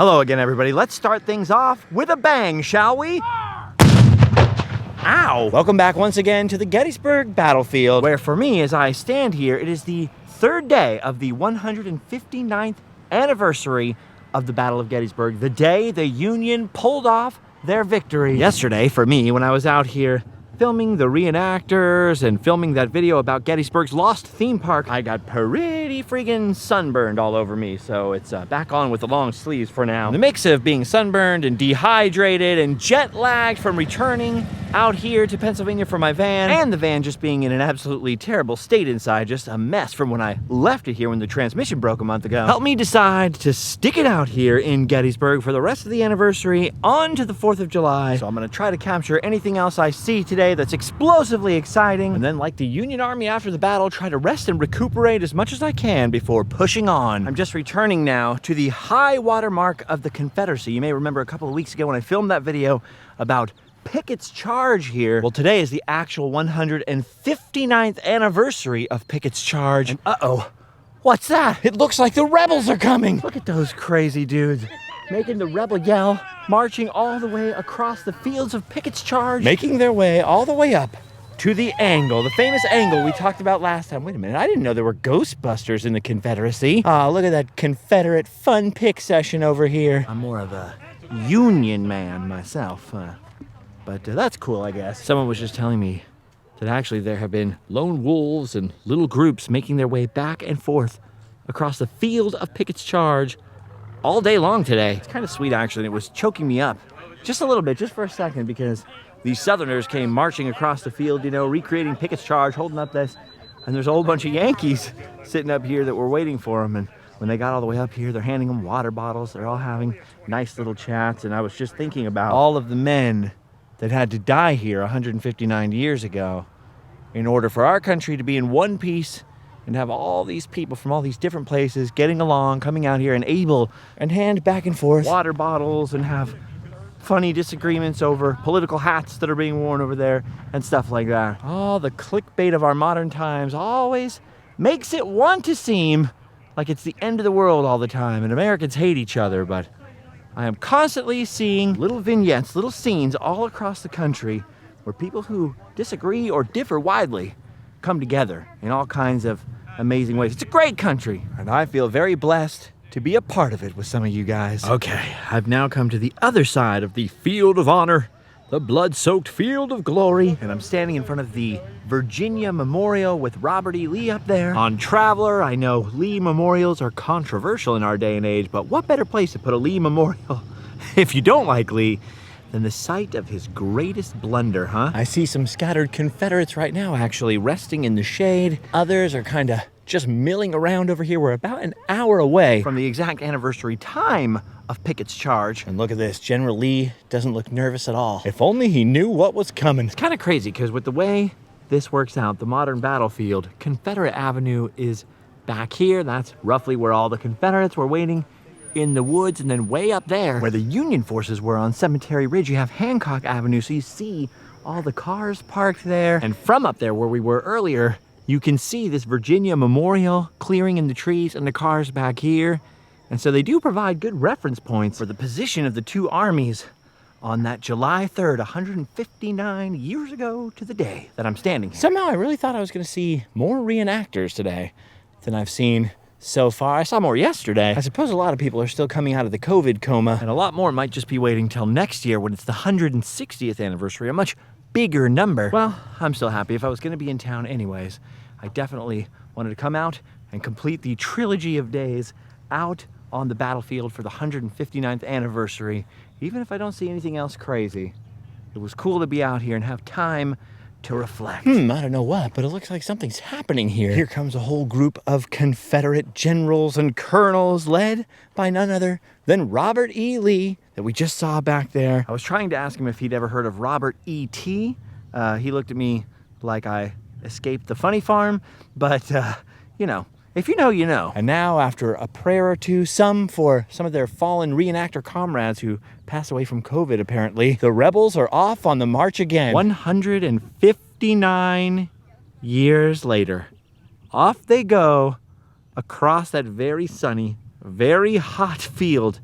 Hello again, everybody. Let's start things off with a bang, shall we? Ow! Welcome back once again to the Gettysburg battlefield, where for me, as I stand here, it is the third day of the 159th anniversary of the Battle of Gettysburg, the day the Union pulled off their victory. Yesterday, for me, when I was out here filming the reenactors and filming that video about Gettysburg's lost theme park, I got pretty freaking sunburned all over me, so it's back on with the long sleeves for now. The mix of being sunburned and dehydrated and jet lagged from returning out here to Pennsylvania for my van, and the van just being in an absolutely terrible state inside, just a mess from when I left it here when the transmission broke a month ago, helped me decide to stick it out here in Gettysburg for the rest of the anniversary on to the 4th of July. So I'm gonna try to capture anything else I see today that's explosively exciting, and then, like the Union Army after the battle, try to rest and recuperate as much as I can before pushing on. I'm just returning now to the high water mark of the Confederacy. You may remember a couple of weeks ago when I filmed that video about Pickett's charge here. Well, today is the actual 159th anniversary of Pickett's charge. And uh-oh, what's that? It looks like the rebels are coming. Look at those crazy dudes making the rebel yell, marching all the way across the fields of Pickett's charge, making their way all the way up to the angle, the famous angle we talked about last time. Wait a minute, I didn't know there were Ghostbusters in the Confederacy. Look at that Confederate fun pick session over here. I'm more of a Union man myself, but that's cool, I guess. Someone was just telling me that actually there have been lone wolves and little groups making their way back and forth across the field of Pickett's charge all day long today. It's kind of sweet, actually, and it was choking me up just a little bit, just for a second, because these Southerners came marching across the field, you know, recreating Pickett's charge, holding up this, and there's a whole bunch of Yankees sitting up here that were waiting for them. And when they got all the way up here, they're handing them water bottles. They're all having nice little chats. And I was just thinking about all of the men that had to die here 159 years ago in order for our country to be in one piece and have all these people from all these different places getting along, coming out here and able and hand back and forth water bottles and have funny disagreements over political hats that are being worn over there and stuff like that. Oh, the clickbait of our modern times always makes it want to seem like it's the end of the world all the time and Americans hate each other, but I am constantly seeing little vignettes, little scenes all across the country where people who disagree or differ widely come together in all kinds of amazing ways. It's a great country, and I feel very blessed to be a part of it with some of you guys. Okay, I've now come to the other side of the field of honor, the blood-soaked field of glory, and I'm standing in front of the Virginia Memorial with Robert E. Lee up there. On Traveler, I know Lee memorials are controversial in our day and age, but what better place to put a Lee memorial if you don't like Lee than the site of his greatest blunder, huh? I see some scattered Confederates right now, actually, resting in the shade. Others are kind of just milling around over here. We're about an hour away from the exact anniversary time of Pickett's charge. And look at this, General Lee doesn't look nervous at all. If only he knew what was coming. It's kind of crazy, because with the way this works out, the modern battlefield, Confederate Avenue is back here. That's roughly where all the Confederates were waiting in the woods, and then way up there where the Union forces were on Cemetery Ridge, you have Hancock Avenue, so you see all the cars parked there. And from up there where we were earlier, you can see this Virginia Memorial clearing in the trees and the cars back here. And so they do provide good reference points for the position of the two armies on that July 3rd, 159 years ago to the day that I'm standing here. Somehow I really thought I was going to see more reenactors today than I've seen so far. I saw more yesterday. I suppose a lot of people are still coming out of the COVID coma, and a lot more might just be waiting till next year when it's the 160th anniversary, a much bigger number. Well, I'm still happy. If I was going to be in town anyways, I definitely wanted to come out and complete the trilogy of days out on the battlefield for the 159th anniversary, even if I don't see anything else crazy. It was cool to be out here and have time to reflect. I don't know what, but it looks like something's happening here. Here comes a whole group of Confederate generals and colonels led by none other than Robert E. Lee that we just saw back there. I was trying to ask him if he'd ever heard of Robert E.T. He looked at me like I escaped the funny farm, but, you know, if you know, you know. And now, after a prayer or two, some for some of their fallen reenactor comrades who passed away from COVID, apparently, the rebels are off on the march again. 159 years later, off they go across that very sunny, very hot field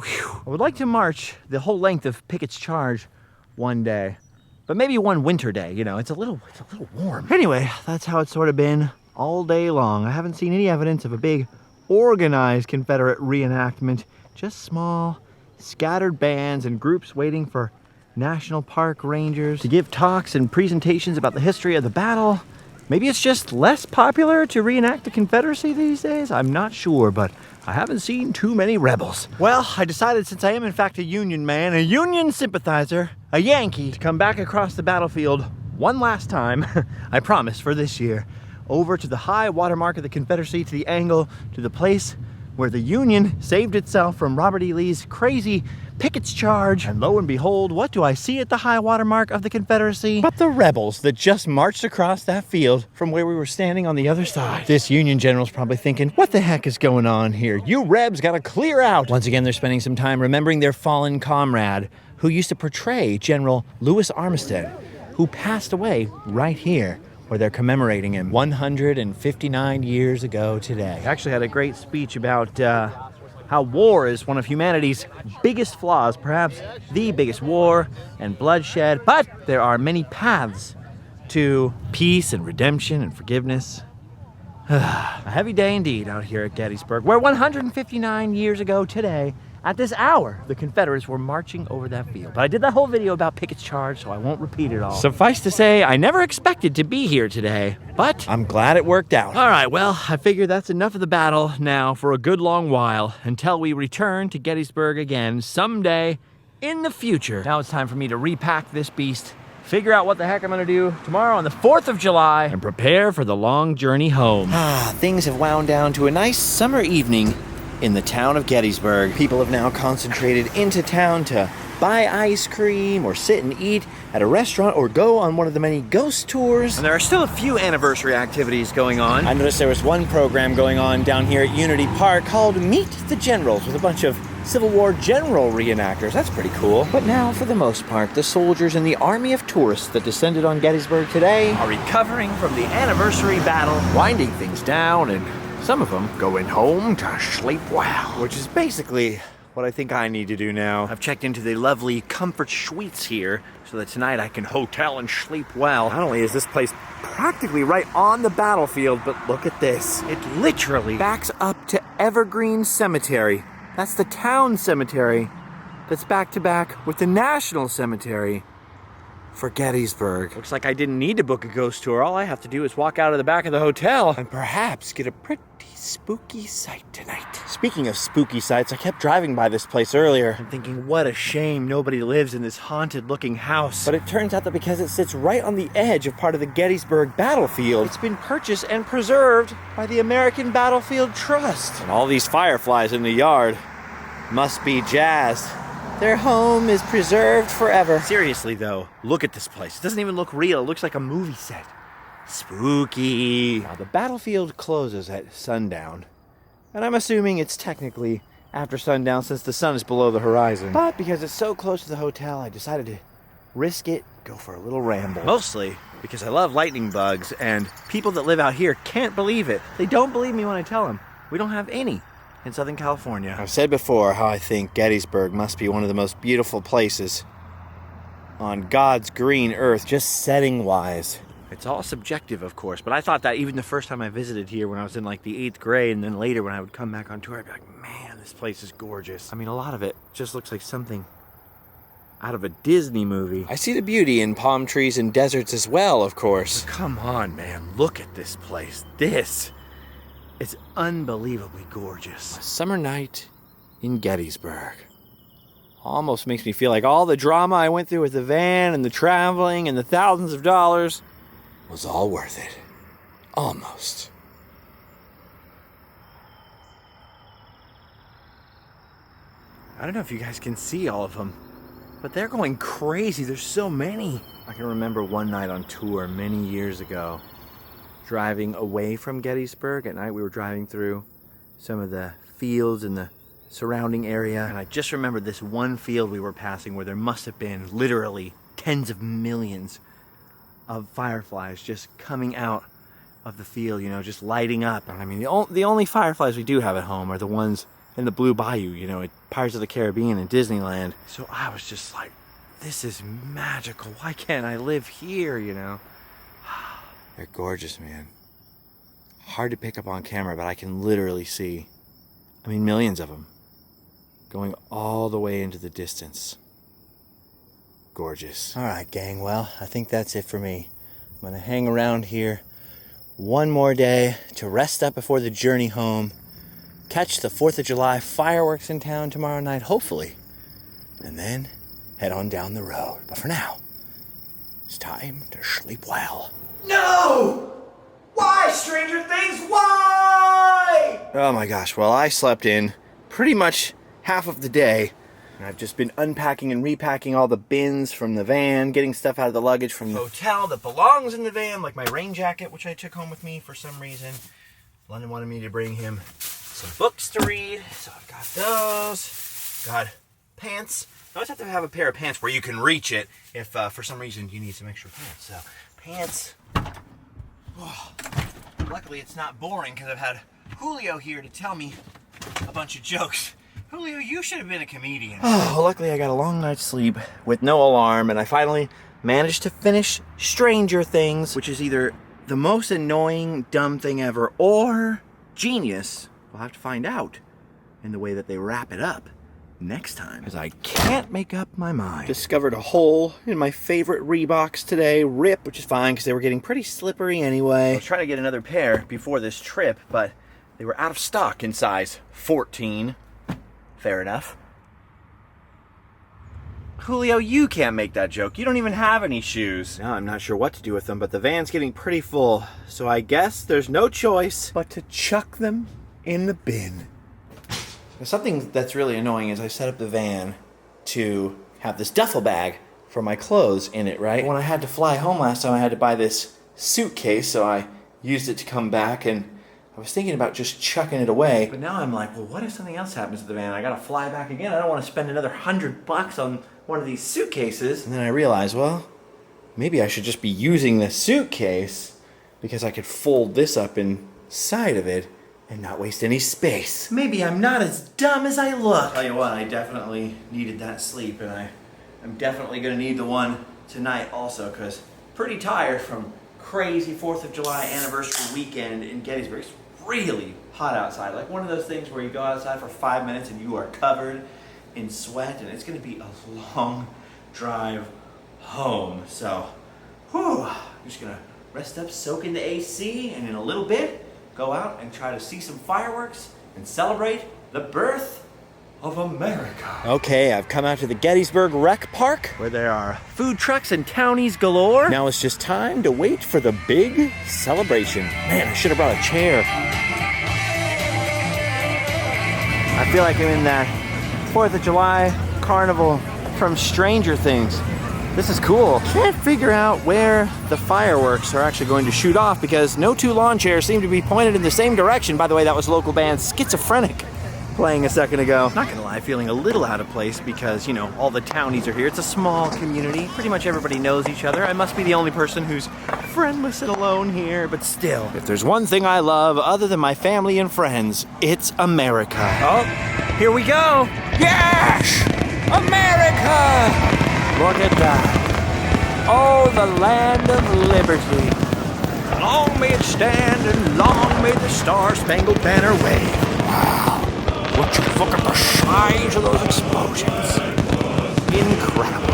Whew. I would like to march the whole length of Pickett's Charge one day, but maybe one winter day, you know, it's a little warm. Anyway, that's how it's sort of been all day long. I haven't seen any evidence of a big organized Confederate reenactment, just small, scattered bands and groups waiting for national park rangers to give talks and presentations about the history of the battle. Maybe it's just less popular to reenact the Confederacy these days? I'm not sure, but I haven't seen too many rebels. Well, I decided, since I am in fact a Union man, a Union sympathizer, a Yankee, to come back across the battlefield one last time, I promise, for this year, over to the high watermark of the Confederacy, to the angle, to the place where the Union saved itself from Robert E. Lee's crazy Pickett's Charge. And lo and behold, what do I see at the high watermark of the Confederacy but the rebels that just marched across that field from where we were standing on the other side. This Union general's probably thinking, what the heck is going on here? You rebs gotta clear out. Once again, they're spending some time remembering their fallen comrade who used to portray General Lewis Armistead, who passed away right here, where they're commemorating him 159 years ago today. He actually had a great speech about how war is one of humanity's biggest flaws, perhaps the biggest war and bloodshed, but there are many paths to peace and redemption and forgiveness. A heavy day indeed out here at Gettysburg, where 159 years ago today, at this hour, the Confederates were marching over that field. But I did that whole video about Pickett's Charge, so I won't repeat it all. Suffice to say, I never expected to be here today, but I'm glad it worked out. All right, well, I figure that's enough of the battle now for a good long while, until we return to Gettysburg again someday in the future. Now it's time for me to repack this beast, figure out what the heck I'm gonna do tomorrow on the 4th of July, and prepare for the long journey home. Things have wound down to a nice summer evening in the town of Gettysburg. People have now concentrated into town to buy ice cream or sit and eat at a restaurant or go on one of the many ghost tours. And there are still a few anniversary activities going on. I noticed there was one program going on down here at Unity Park called Meet the Generals, with a bunch of Civil War general reenactors. That's pretty cool. But now, for the most part, the soldiers in the army of tourists that descended on Gettysburg today are recovering from the anniversary battle, winding things down, and some of them going home to sleep well. Which is basically what I think I need to do now. I've checked into the lovely comfort suites here so that tonight I can hotel and sleep well. Not only is this place practically right on the battlefield, but look at this. It literally backs up to Evergreen Cemetery. That's the town cemetery that's back to back with the National Cemetery for Gettysburg. Looks like I didn't need to book a ghost tour. All I have to do is walk out of the back of the hotel and perhaps get a pretty spooky sight tonight. Speaking of spooky sights, I kept driving by this place earlier and thinking, what a shame nobody lives in this haunted looking house. But it turns out that because it sits right on the edge of part of the Gettysburg battlefield, it's been purchased and preserved by the American Battlefield Trust. And all these fireflies in the yard must be jazzed. Their home is preserved forever. Seriously though, look at this place. It doesn't even look real. It looks like a movie set. Spooky. Now the battlefield closes at sundown, and I'm assuming it's technically after sundown since the sun is below the horizon. But because it's so close to the hotel, I decided to risk it, go for a little ramble. Mostly because I love lightning bugs, and people that live out here can't believe it. They don't believe me when I tell them we don't have any in Southern California. I've said before how I think Gettysburg must be one of the most beautiful places on God's green earth, just setting-wise. It's all subjective, of course, but I thought that even the first time I visited here when I was in like the 8th grade, and then later when I would come back on tour, I'd be like, man, this place is gorgeous. I mean, a lot of it just looks like something out of a Disney movie. I see the beauty in palm trees and deserts as well, of course. But come on, man, look at this place. This is unbelievably gorgeous. A summer night in Gettysburg. Almost makes me feel like all the drama I went through with the van and the traveling and the thousands of dollars was all worth it. Almost. I don't know if you guys can see all of them, but they're going crazy. There's so many. I can remember one night on tour many years ago, driving away from Gettysburg. At night we were driving through some of the fields in the surrounding area, and I just remember this one field we were passing where there must have been literally tens of millions of fireflies just coming out of the field, you know, just lighting up. I mean, the only fireflies we do have at home are the ones in the Blue Bayou, you know, at Pirates of the Caribbean and Disneyland. So I was just like, this is magical. Why can't I live here, you know? They're gorgeous, man. Hard to pick up on camera, but I can literally see, I mean, millions of them going all the way into the distance. Gorgeous. All right, gang. Well, I think that's it for me. I'm gonna hang around here one more day to rest up before the journey home, catch the 4th of July fireworks in town tomorrow night, hopefully, and then head on down the road. But for now, it's time to sleep well. No! Why, Stranger Things? Why? Oh my gosh, well, I slept in pretty much half of the day. And I've just been unpacking and repacking all the bins from the van, getting stuff out of the luggage from the hotel that belongs in the van, like my rain jacket, which I took home with me for some reason. London wanted me to bring him some books to read, so I've got those. Got pants. I always have to have a pair of pants where you can reach it if for some reason you need some extra pants. So, pants. Oh, luckily it's not boring because I've had Julio here to tell me a bunch of jokes. Julio, you should have been a comedian. Oh, luckily I got a long night's sleep with no alarm, and I finally managed to finish Stranger Things, which is either the most annoying, dumb thing ever or genius. We'll have to find out in the way that they wrap it up next time, because I can't make up my mind. Discovered a hole in my favorite Reeboks today, RIP, which is fine because they were getting pretty slippery anyway. I was trying to get another pair before this trip, but they were out of stock in size 14. Fair enough. Julio, you can't make that joke. You don't even have any shoes. Now I'm not sure what to do with them, but the van's getting pretty full, so I guess there's no choice but to chuck them in the bin. Now, something that's really annoying is I set up the van to have this duffel bag for my clothes in it, right? When I had to fly home last time, I had to buy this suitcase, so I used it to come back, and I was thinking about just chucking it away, but now I'm like, well, what if something else happens to the van? I gotta fly back again. I don't want to spend another $100 on one of these suitcases. And then I realized, well, maybe I should just be using the suitcase because I could fold this up inside of it and not waste any space. Maybe I'm not as dumb as I look. I'll tell you what, I definitely needed that sleep, and I'm definitely gonna need the one tonight also, because pretty tired from crazy 4th of July anniversary weekend in Gettysburg. It's really hot outside, like one of those things where you go outside for 5 minutes and you are covered in sweat, and it's going to be a long drive home. So, I'm just going to rest up, soak in the AC, and in a little bit, go out and try to see some fireworks and celebrate the birth of America. Okay, I've come out to the Gettysburg Rec Park, where there are food trucks and townies galore. Now it's just time to wait for the big celebration. Man, I should have brought a chair. I feel like I'm in that 4th of July carnival from Stranger Things. This is cool. Can't figure out where the fireworks are actually going to shoot off because no two lawn chairs seem to be pointed in the same direction. By the way, that was local band Schizophrenic playing a second ago. Not gonna lie, feeling a little out of place because, you know, all the townies are here. It's a small community. Pretty much everybody knows each other. I must be the only person who's friendless and alone here, but still. If there's one thing I love other than my family and friends, it's America. Oh, here we go. Yes! America! Look at that. Oh, the land of liberty. Long may it stand and long may the Star-Spangled Banner wave. Wow. Would you look at the size of those explosions? Incredible.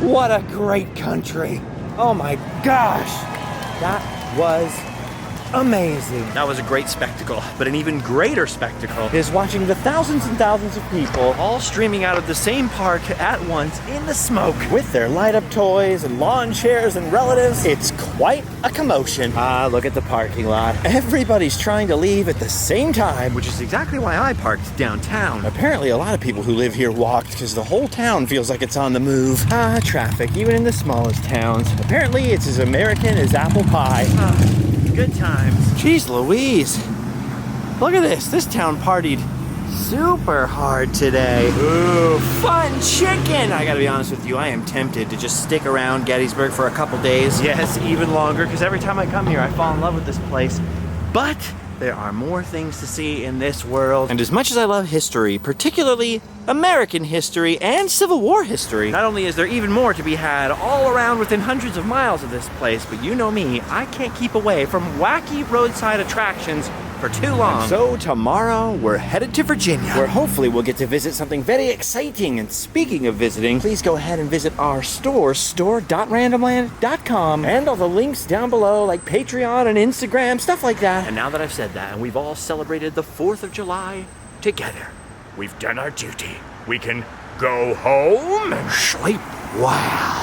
What a great country. Oh my gosh. That was amazing. That was a great spectacle, but an even greater spectacle is watching the thousands and thousands of people all streaming out of the same park at once in the smoke with their light-up toys and lawn chairs and relatives. It's quite a commotion. Look at the parking lot. Everybody's trying to leave at the same time, which is exactly why I parked downtown. Apparently a lot of people who live here walked because the whole town feels like it's on the move. Traffic, even in the smallest towns. Apparently it's as American as apple pie. Good times. Jeez Louise. Look at this. This town partied super hard today. Ooh, fun chicken. I gotta be honest with you, I am tempted to just stick around Gettysburg for a couple days. Yes, even longer, because every time I come here, I fall in love with this place. But there are more things to see in this world. And as much as I love history, particularly American history and Civil War history, not only is there even more to be had all around within hundreds of miles of this place, but you know me, I can't keep away from wacky roadside attractions for too long. And so tomorrow, we're headed to Virginia, where hopefully we'll get to visit something very exciting. And speaking of visiting, please go ahead and visit our store, store.randomland.com, and all the links down below, like Patreon and Instagram, stuff like that. And now that I've said that, and we've all celebrated the 4th of July together, we've done our duty. We can go home and sleep well.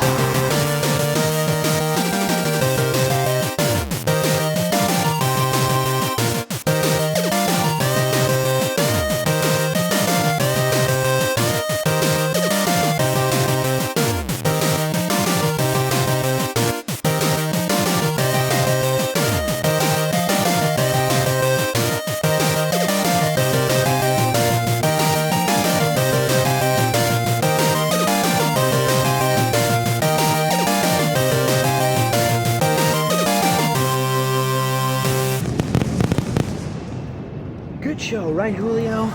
Good show, right, Julio?